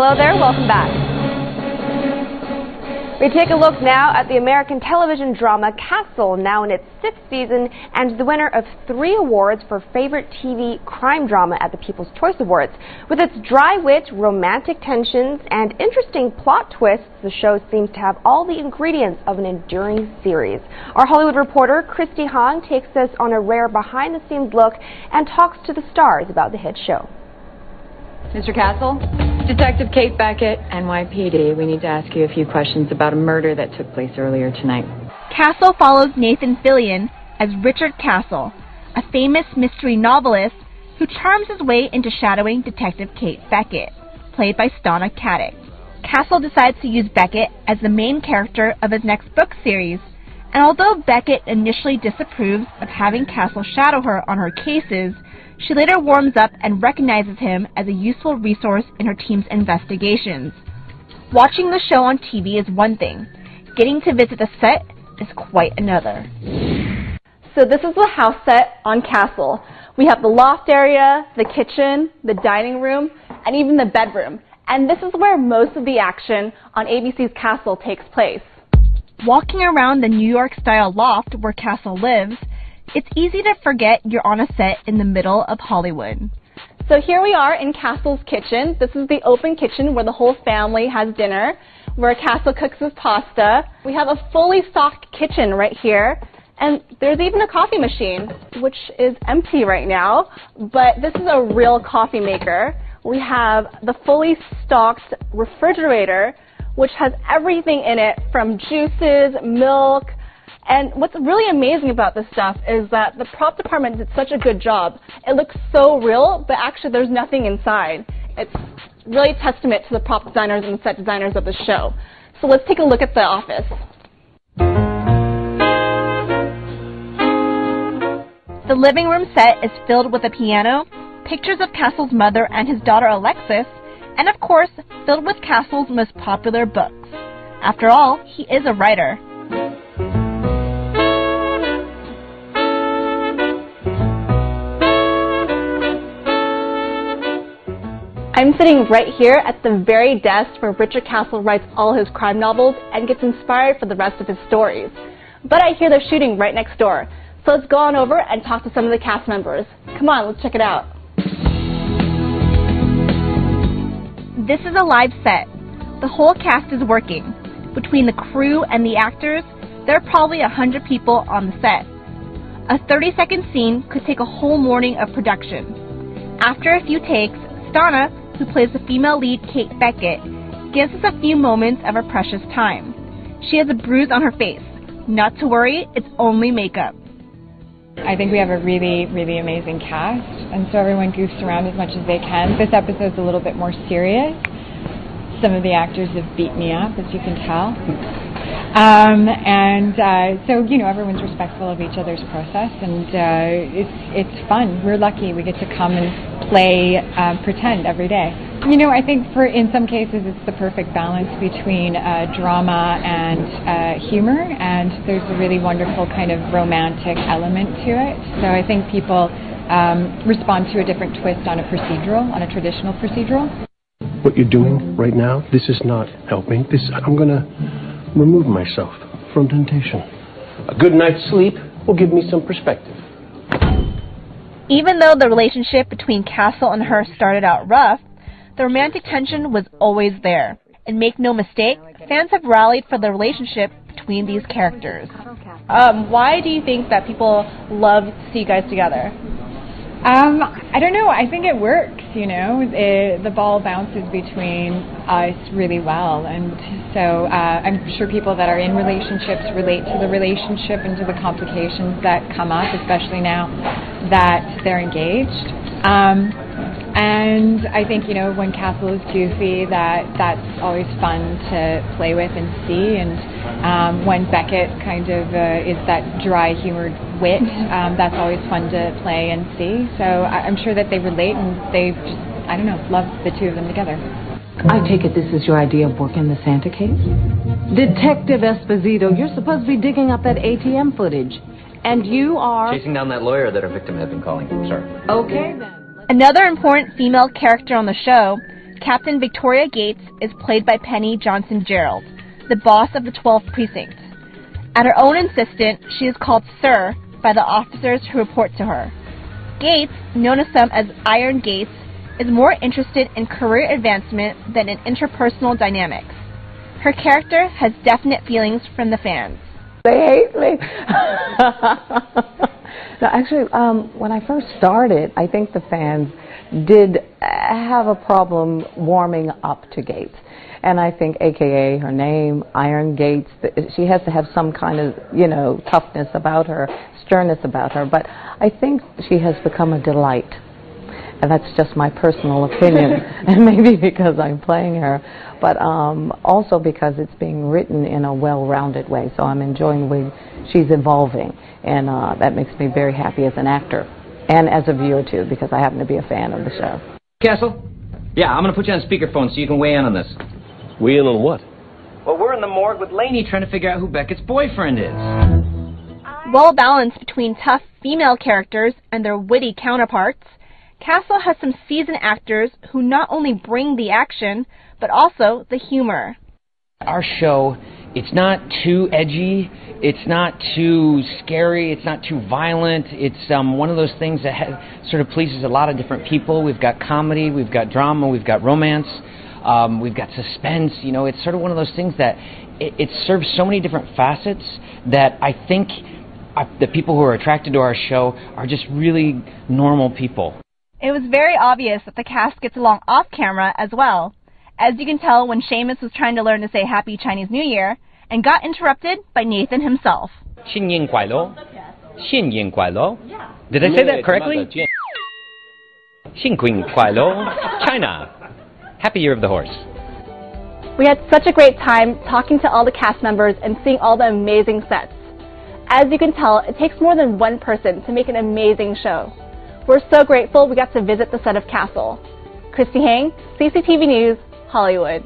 Hello there, welcome back. We take a look now at the American television drama Castle, now in its 6th season, and the winner of 3 awards for Favorite TV Crime Drama at the People's Choice Awards. With its dry wit, romantic tensions, and interesting plot twists, the show seems to have all the ingredients of an enduring series. Our Hollywood reporter, Christy Hahn, takes us on a rare behind-the-scenes look and talks to the stars about the hit show. Mr. Castle? Detective Kate Beckett, NYPD. We need to ask you a few questions about a murder that took place earlier tonight. Castle follows Nathan Fillion as Richard Castle, a famous mystery novelist who charms his way into shadowing Detective Kate Beckett, played by Stana Katic. Castle decides to use Beckett as the main character of his next book series, and although Beckett initially disapproves of having Castle shadow her on her cases, she later warms up and recognizes him as a useful resource in her team's investigations. Watching the show on TV is one thing. Getting to visit the set is quite another. So this is the house set on Castle. We have the loft area, the kitchen, the dining room, and even the bedroom. And this is where most of the action on ABC's Castle takes place. Walking around the New York-style loft where Castle lives, it's easy to forget you're on a set in the middle of Hollywood. So here we are in Castle's kitchen. This is the open kitchen where the whole family has dinner, where Castle cooks his pasta. We have a fully stocked kitchen right here, and there's even a coffee machine, which is empty right now, but this is a real coffee maker. We have the fully stocked refrigerator, which has everything in it from juices, milk. And what's really amazing about this stuff is that the prop department did such a good job. It looks so real, but actually there's nothing inside. It's really a testament to the prop designers and the set designers of the show. So let's take a look at the office. The living room set is filled with a piano, pictures of Castle's mother and his daughter Alexis, and of course, filled with Castle's most popular books. After all, he is a writer. I'm sitting right here at the very desk where Richard Castle writes all his crime novels and gets inspired for the rest of his stories. But I hear they're shooting right next door. So let's go on over and talk to some of the cast members. Come on, let's check it out. This is a live set. The whole cast is working. Between the crew and the actors, there are probably 100 people on the set. A 30-second scene could take a whole morning of production. After a few takes, Stana, who plays the female lead Kate Beckett, gives us a few moments of her precious time. She has a bruise on her face. Not to worry, it's only makeup. I think we have a really, really amazing cast, and so everyone goofs around as much as they can. This episode's a little bit more serious. Some of the actors have beat me up, as you can tell. So, you know, everyone's respectful of each other's process, and it's fun. We're lucky we get to come and play pretend every day. You know, I think in some cases it's the perfect balance between drama and humor, and there's a really wonderful kind of romantic element to it. So I think people respond to a different twist on a traditional procedural. What you're doing right now, this is not helping. I'm going to remove myself from temptation. A good night's sleep will give me some perspective. Even though the relationship between Castle and her started out rough, the romantic tension was always there. And make no mistake, fans have rallied for the relationship between these characters. Why do you think that people love to see you guys together? I don't know. I think it works, you know. The ball bounces between us really well, and so I'm sure people that are in relationships relate to the relationship and to the complications that come up, especially now that they're engaged. And I think, you know, when Castle is goofy, that's always fun to play with and see. And when Beckett kind of is that dry humored wit, that's always fun to play and see. So I'm sure that they relate, and they just, I don't know, love the two of them together. I take it this is your idea of working the Santa case? Detective Esposito, you're supposed to be digging up that ATM footage. And you are... chasing down that lawyer that our victim had been calling, sir. Okay, then. Another important female character on the show, Captain Victoria Gates is played by Penny Johnson-Gerald, the boss of the 12th Precinct. At her own insistence, she is called Sir by the officers who report to her. Gates, known to some as Iron Gates, is more interested in career advancement than in interpersonal dynamics. Her character has definite feelings from the fans. They hate me. No, actually, when I first started, I think the fans did have a problem warming up to Gates. And I think, AKA her name, Iron Gates, she has to have some kind of, toughness about her, sternness about her. But I think she has become a delight. And that's just my personal opinion, and maybe because I'm playing her, but also because it's being written in a well-rounded way. So I'm enjoying the way she's evolving, and that makes me very happy as an actor and as a viewer too, because I happen to be a fan of the show. Castle? Yeah, I'm going to put you on speakerphone so you can weigh in on this. Weigh in on what? Well, we're in the morgue with Lainey trying to figure out who Beckett's boyfriend is. Well balanced between tough female characters and their witty counterparts, Castle has some seasoned actors who not only bring the action, but also the humor. Our show, it's not too edgy, it's not too scary, it's not too violent. It's one of those things that sort of pleases a lot of different people. We've got comedy, we've got drama, we've got romance, we've got suspense. It's sort of one of those things that it serves so many different facets that I think the people who are attracted to our show are just really normal people. It was very obvious that the cast gets along off-camera as well, as you can tell when Seamus was trying to learn to say Happy Chinese New Year and got interrupted by Nathan himself. 新年快乐. 新年快乐. Did I say that correctly? 新年快乐. China. Happy Year of the Horse. We had such a great time talking to all the cast members and seeing all the amazing sets. As you can tell, it takes more than one person to make an amazing show. We're so grateful we got to visit the set of Castle. Christy Hang, CCTV News, Hollywood.